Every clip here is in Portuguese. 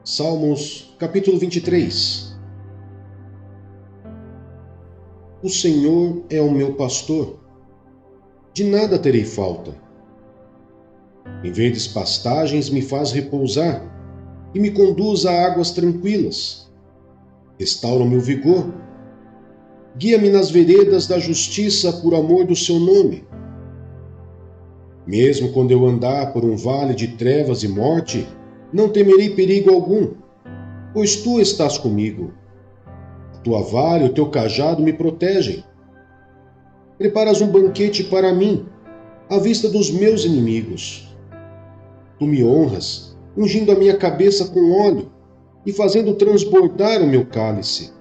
Salmos, capítulo 23. O Senhor é o meu pastor, de nada terei falta. Em verdes pastagens me faz repousar e me conduz a águas tranquilas. Restaura o meu vigor. Guia-me nas veredas da justiça por amor do seu nome. Mesmo quando eu andar por um vale de trevas e morte, não temerei perigo algum, pois tu estás comigo. A tua vara e o teu cajado me protegem. Preparas um banquete para mim, à vista dos meus inimigos. Tu me honras, ungindo a minha cabeça com óleo e fazendo transbordar o meu cálice.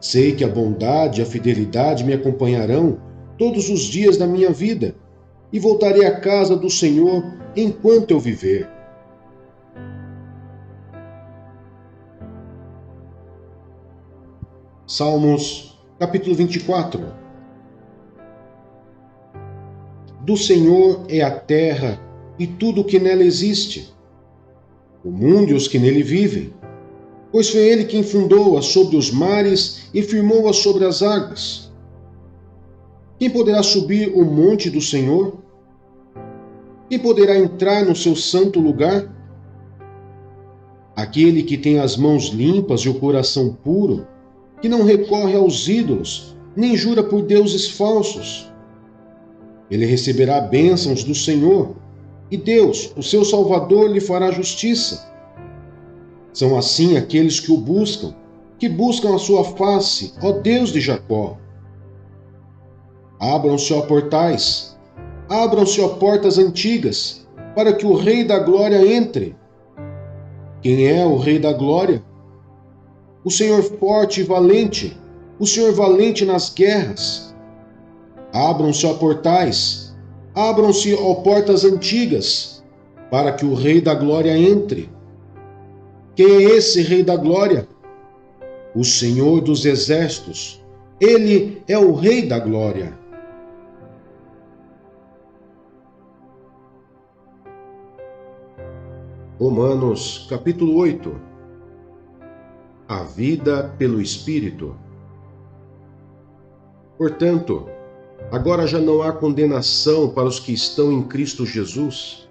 Sei que a bondade e a fidelidade me acompanharão todos os dias da minha vida, e voltarei à casa do Senhor enquanto eu viver. Salmos, capítulo 24. Do Senhor é a terra e tudo o que nela existe, o mundo e os que nele vivem, pois foi ele quem fundou-a sobre os mares e firmou-a sobre as águas. Quem poderá subir o monte do Senhor? Quem poderá entrar no seu santo lugar? Aquele que tem as mãos limpas e o coração puro, que não recorre aos ídolos, nem jura por deuses falsos. Ele receberá bênçãos do Senhor, e Deus, o seu Salvador, lhe fará justiça. São assim aqueles que o buscam, que buscam a sua face, ó Deus de Jacó. Abram-se, ó portais, abram-se, ó portas antigas, para que o Rei da Glória entre. Quem é o Rei da Glória? O Senhor forte e valente, o Senhor valente nas guerras. Abram-se, ó portais, abram-se, ó portas antigas, para que o Rei da Glória entre. Quem é esse Rei da Glória? O Senhor dos Exércitos. Ele é o Rei da Glória. Romanos, capítulo 8. A vida pelo Espírito. Portanto, agora já não há condenação para os que estão em Cristo Jesus,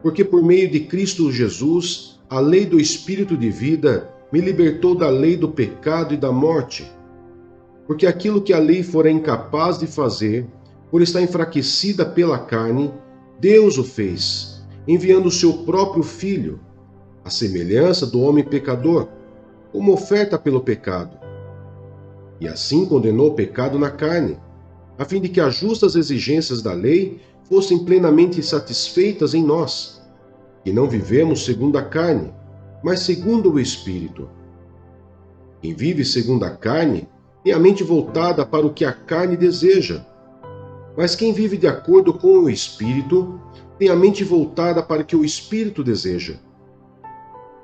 porque por meio de Cristo Jesus, a lei do Espírito de vida me libertou da lei do pecado e da morte. Porque aquilo que a lei fora incapaz de fazer, por estar enfraquecida pela carne, Deus o fez, enviando o seu próprio Filho, à semelhança do homem pecador, como oferta pelo pecado. E assim condenou o pecado na carne, a fim de que as justas exigências da lei fossem plenamente satisfeitas em nós, que não vivemos segundo a carne, mas segundo o Espírito. Quem vive segundo a carne tem a mente voltada para o que a carne deseja, mas quem vive de acordo com o Espírito tem a mente voltada para o que o Espírito deseja.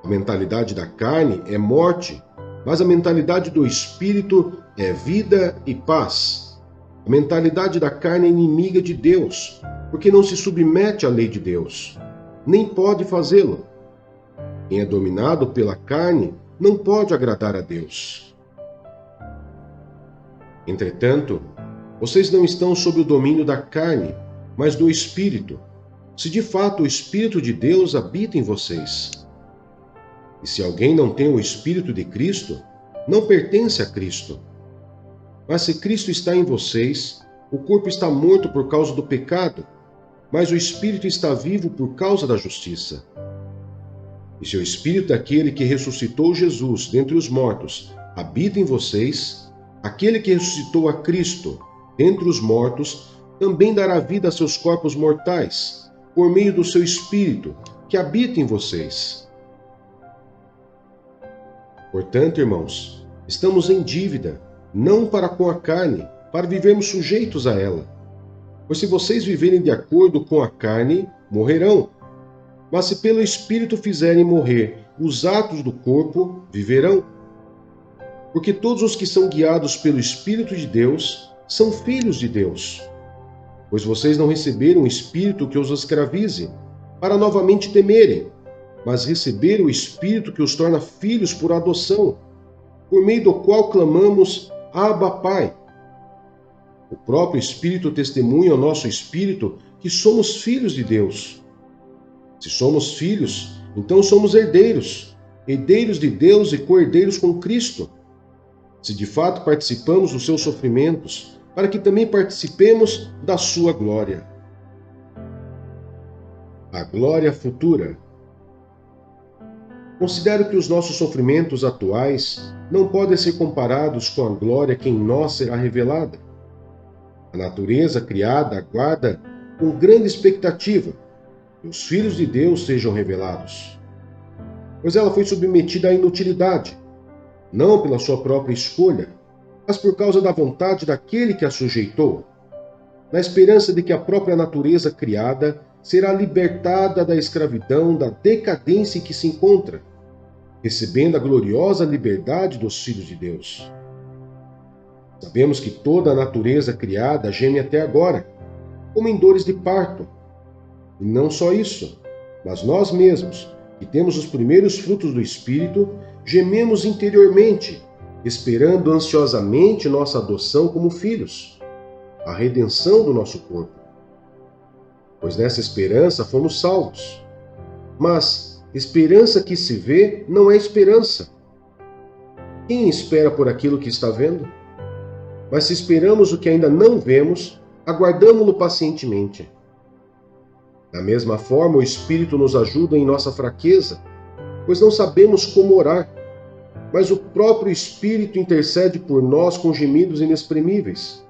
A mentalidade da carne é morte, mas a mentalidade do Espírito é vida e paz. A mentalidade da carne é inimiga de Deus, porque não se submete à lei de Deus, nem pode fazê-lo. Quem é dominado pela carne não pode agradar a Deus. Entretanto, vocês não estão sob o domínio da carne, mas do Espírito, se de fato o Espírito de Deus habita em vocês. E se alguém não tem o Espírito de Cristo, não pertence a Cristo. Mas se Cristo está em vocês, o corpo está morto por causa do pecado, mas o Espírito está vivo por causa da justiça. E se o Espírito daquele que ressuscitou Jesus dentre os mortos habita em vocês, aquele que ressuscitou a Cristo dentre os mortos também dará vida a seus corpos mortais, por meio do seu Espírito, que habita em vocês. Portanto, irmãos, estamos em dívida, não para com a carne, para vivermos sujeitos a ela. Pois se vocês viverem de acordo com a carne, morrerão. Mas se pelo Espírito fizerem morrer os atos do corpo, viverão. Porque todos os que são guiados pelo Espírito de Deus são filhos de Deus. Pois vocês não receberam um espírito que os escravize, para novamente temerem, mas receber o Espírito que os torna filhos por adoção, por meio do qual clamamos: Abba, Pai. O próprio Espírito testemunha ao nosso espírito que somos filhos de Deus. Se somos filhos, então somos herdeiros, herdeiros de Deus e co-herdeiros com Cristo. Se de fato participamos dos seus sofrimentos, para que também participemos da sua glória. A glória futura. Considero que os nossos sofrimentos atuais não podem ser comparados com a glória que em nós será revelada. A natureza criada aguarda com grande expectativa que os filhos de Deus sejam revelados, pois ela foi submetida à inutilidade, não pela sua própria escolha, mas por causa da vontade daquele que a sujeitou, na esperança de que a própria natureza criada será libertada da escravidão, da decadência em que se encontra, recebendo a gloriosa liberdade dos filhos de Deus. Sabemos que toda a natureza criada geme até agora, como em dores de parto. E não só isso, mas nós mesmos, que temos os primeiros frutos do Espírito, gememos interiormente, esperando ansiosamente nossa adoção como filhos, a redenção do nosso corpo. Pois nessa esperança fomos salvos. Mas esperança que se vê não é esperança. Quem espera por aquilo que está vendo? Mas se esperamos o que ainda não vemos, aguardamo-lo pacientemente. Da mesma forma, o Espírito nos ajuda em nossa fraqueza, pois não sabemos como orar, mas o próprio Espírito intercede por nós com gemidos inexprimíveis.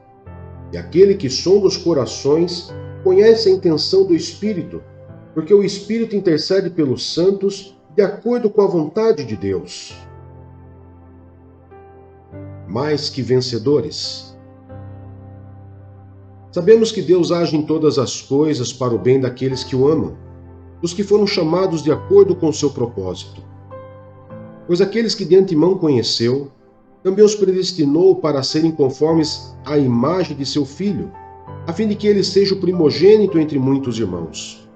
E aquele que sonda os corações conhece a intenção do Espírito, porque o Espírito intercede pelos santos de acordo com a vontade de Deus. Mais que vencedores. Sabemos que Deus age em todas as coisas para o bem daqueles que o amam, dos que foram chamados de acordo com o seu propósito. Pois aqueles que de antemão conheceu, também os predestinou para serem conformes à imagem de seu Filho, a fim de que ele seja o primogênito entre muitos irmãos.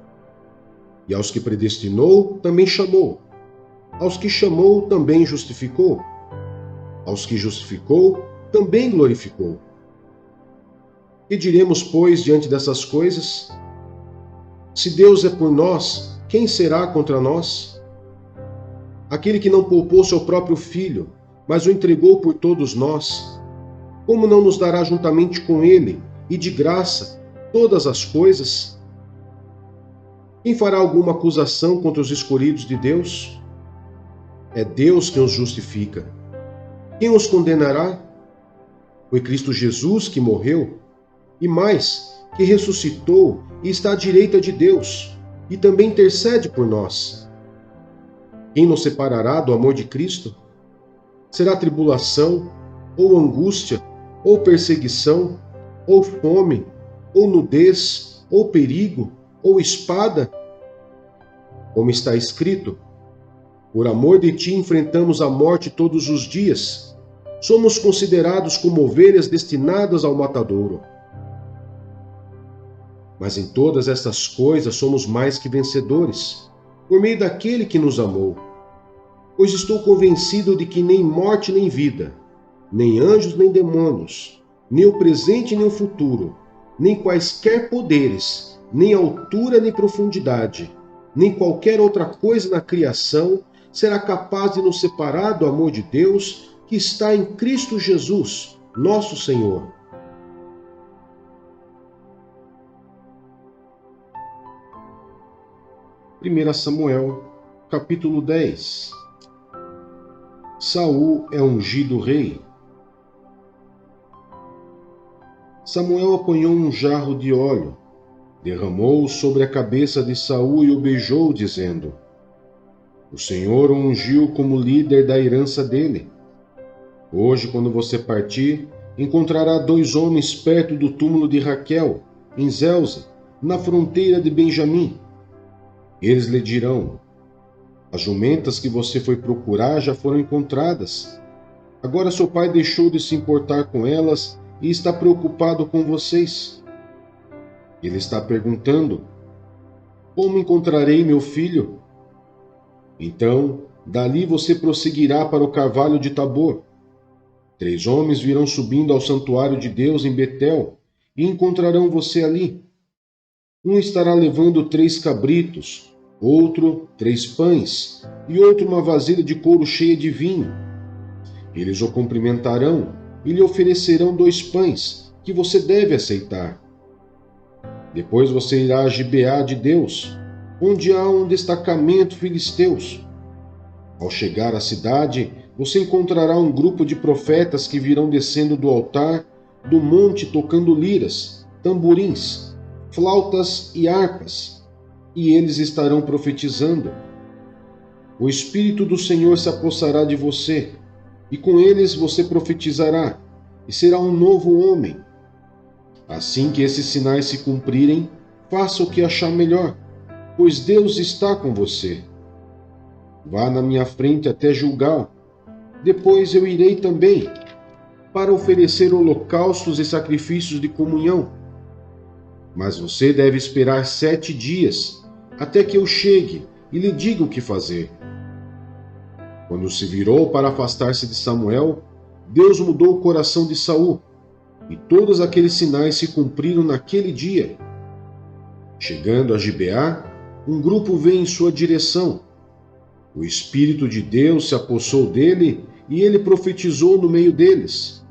E aos que predestinou, também chamou. Aos que chamou, também justificou. Aos que justificou, também glorificou. Que diremos, pois, diante dessas coisas? Se Deus é por nós, quem será contra nós? Aquele que não poupou seu próprio Filho, mas o entregou por todos nós, como não nos dará juntamente com ele, e de graça, todas as coisas? Quem fará alguma acusação contra os escolhidos de Deus? É Deus quem os justifica. Quem os condenará? Foi Cristo Jesus que morreu, e mais, que ressuscitou e está à direita de Deus, e também intercede por nós. Quem nos separará do amor de Cristo? Será tribulação, ou angústia, ou perseguição, ou fome, ou nudez, ou perigo, ou espada? Como está escrito: por amor de ti enfrentamos a morte todos os dias. Somos considerados como ovelhas destinadas ao matadouro. Mas em todas estas coisas somos mais que vencedores, por meio daquele que nos amou. Pois estou convencido de que nem morte nem vida, nem anjos nem demônios, nem o presente nem o futuro, nem quaisquer poderes, nem altura nem profundidade, nem qualquer outra coisa na criação será capaz de nos separar do amor de Deus que está em Cristo Jesus, nosso Senhor. Primeira Samuel, capítulo 10. Saul é ungido rei. Samuel apanhou um jarro de óleo, derramou-o sobre a cabeça de Saul e o beijou, dizendo: o Senhor o ungiu como líder da herança dele. Hoje, quando você partir, encontrará 2 homens perto do túmulo de Raquel, em Zelza, na fronteira de Benjamim. Eles lhe dirão: as jumentas que você foi procurar já foram encontradas. Agora seu pai deixou de se importar com elas e está preocupado com vocês. Ele está perguntando: como encontrarei meu filho? Então, dali você prosseguirá para o carvalho de Tabor. 3 homens virão subindo ao santuário de Deus em Betel e encontrarão você ali. Um estará levando 3 cabritos, outro 3 pães e outro uma vasilha de couro cheia de vinho. Eles o cumprimentarão e lhe oferecerão 2 pães, que você deve aceitar. Depois você irá a Gibeá de Deus, onde há um destacamento filisteus. Ao chegar à cidade, você encontrará um grupo de profetas que virão descendo do altar do monte tocando liras, tamborins, flautas e harpas, e eles estarão profetizando. O Espírito do Senhor se apossará de você, e com eles você profetizará, e será um novo homem. Assim que esses sinais se cumprirem, faça o que achar melhor, pois Deus está com você. Vá na minha frente até Gilgal. Depois eu irei também, para oferecer holocaustos e sacrifícios de comunhão. Mas você deve esperar 7 dias, até que eu chegue e lhe diga o que fazer. Quando se virou para afastar-se de Samuel, Deus mudou o coração de Saul, e todos aqueles sinais se cumpriram naquele dia. Chegando a Gibeá, um grupo veio em sua direção. O Espírito de Deus se apossou dele e ele profetizou no meio deles.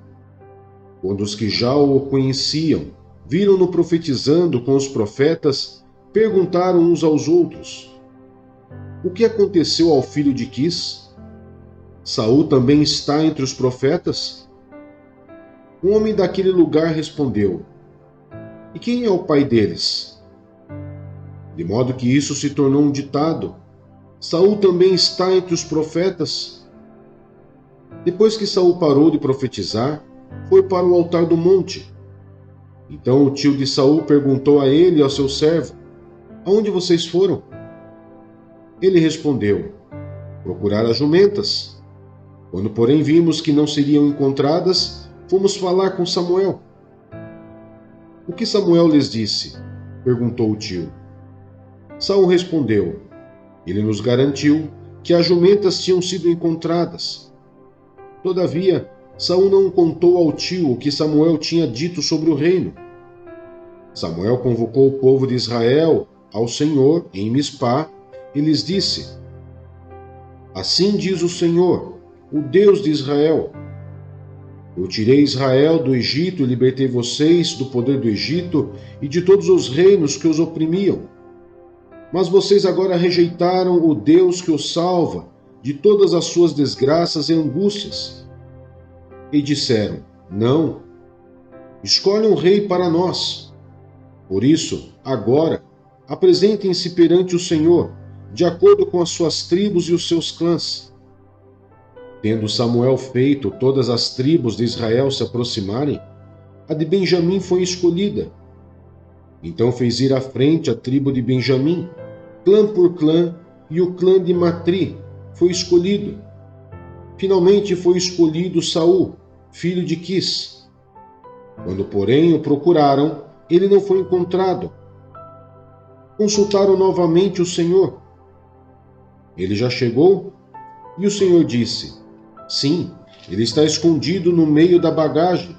Quando os que já o conheciam viram-no profetizando com os profetas, perguntaram uns aos outros: O que aconteceu ao filho de Quis? Saul também está entre os profetas? Um homem daquele lugar respondeu: E quem é o pai deles? De modo que isso se tornou um ditado: Saul também está entre os profetas? Depois que Saul parou de profetizar, foi para o altar do monte. Então o tio de Saul perguntou a ele e ao seu servo: Aonde vocês foram? Ele respondeu: Procurar as jumentas. Quando, porém, vimos que não seriam encontradas, fomos falar com Samuel. O que Samuel lhes disse? Perguntou o tio. Saul respondeu: Ele nos garantiu que as jumentas tinham sido encontradas. Todavia, Saul não contou ao tio o que Samuel tinha dito sobre o reino. Samuel convocou o povo de Israel ao Senhor em Mispá e lhes disse: Assim diz o Senhor, o Deus de Israel: Eu tirei Israel do Egito e libertei vocês do poder do Egito e de todos os reinos que os oprimiam. Mas vocês agora rejeitaram o Deus que os salva de todas as suas desgraças e angústias. E disseram: Não, escolhe um rei para nós. Por isso, agora, apresentem-se perante o Senhor, de acordo com as suas tribos e os seus clãs. Tendo Samuel feito todas as tribos de Israel se aproximarem, a de Benjamim foi escolhida. Então fez ir à frente a tribo de Benjamim, clã por clã, e o clã de Matri foi escolhido. Finalmente foi escolhido Saul, filho de Quis. Quando, porém, o procuraram, ele não foi encontrado. Consultaram novamente o Senhor. Ele já chegou? E o Senhor disse: Sim, ele está escondido no meio da bagagem.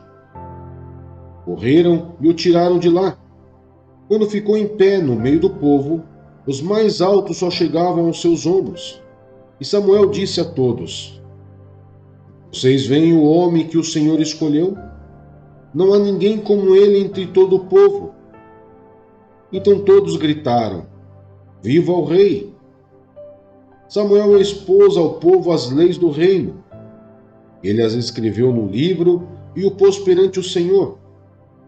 Correram e o tiraram de lá. Quando ficou em pé no meio do povo, os mais altos só chegavam aos seus ombros. E Samuel disse a todos: Vocês veem o homem que o Senhor escolheu? Não há ninguém como ele entre todo o povo. Então todos gritaram: Viva o rei! Samuel expôs ao povo as leis do reino. Ele as escreveu no livro e o pôs perante o Senhor.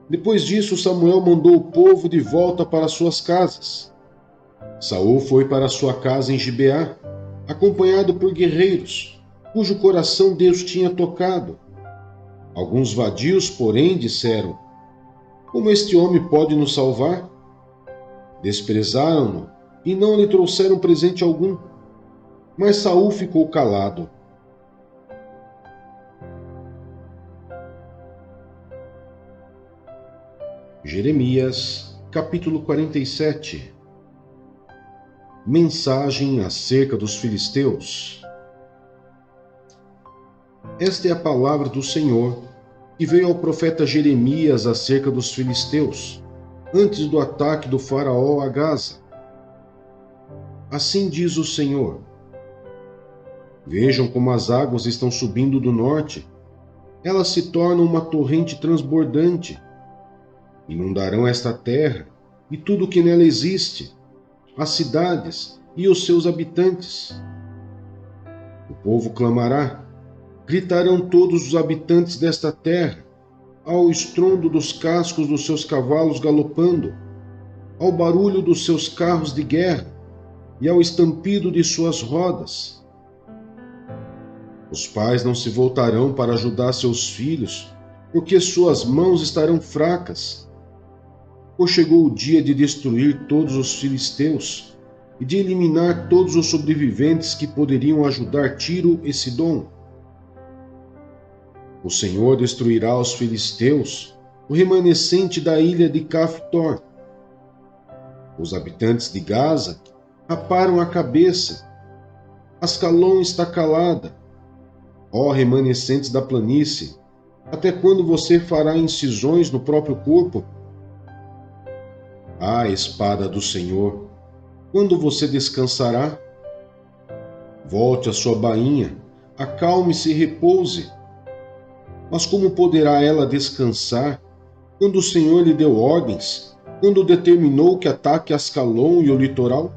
Depois disso, Samuel mandou o povo de volta para suas casas. Saul foi para sua casa em Gibeá, acompanhado por guerreiros, cujo coração Deus tinha tocado. Alguns vadios, porém, disseram: Como este homem pode nos salvar? Desprezaram-no e não lhe trouxeram presente algum. Mas Saul ficou calado. Jeremias, capítulo 47. Mensagem acerca dos filisteus. Esta é a palavra do Senhor, que veio ao profeta Jeremias acerca dos filisteus, antes do ataque do faraó a Gaza. Assim diz o Senhor: vejam como as águas estão subindo do norte. Elas se tornam uma torrente transbordante. Inundarão esta terra e tudo o que nela existe, as cidades e os seus habitantes. O povo clamará, gritarão todos os habitantes desta terra, ao estrondo dos cascos dos seus cavalos galopando, ao barulho dos seus carros de guerra e ao estampido de suas rodas. Os pais não se voltarão para ajudar seus filhos, porque suas mãos estarão fracas. Pois chegou o dia de destruir todos os filisteus e de eliminar todos os sobreviventes que poderiam ajudar Tiro e Sidom. O Senhor destruirá os filisteus, o remanescente da ilha de Caftor. Os habitantes de Gaza raparam a cabeça. Ascalon está calada. Ó remanescentes da planície, até quando você fará incisões no próprio corpo? Ah, espada do Senhor, quando você descansará? Volte à sua bainha, acalme-se e repouse. Mas como poderá ela descansar quando o Senhor lhe deu ordens, quando determinou que ataque Ascalon e o litoral?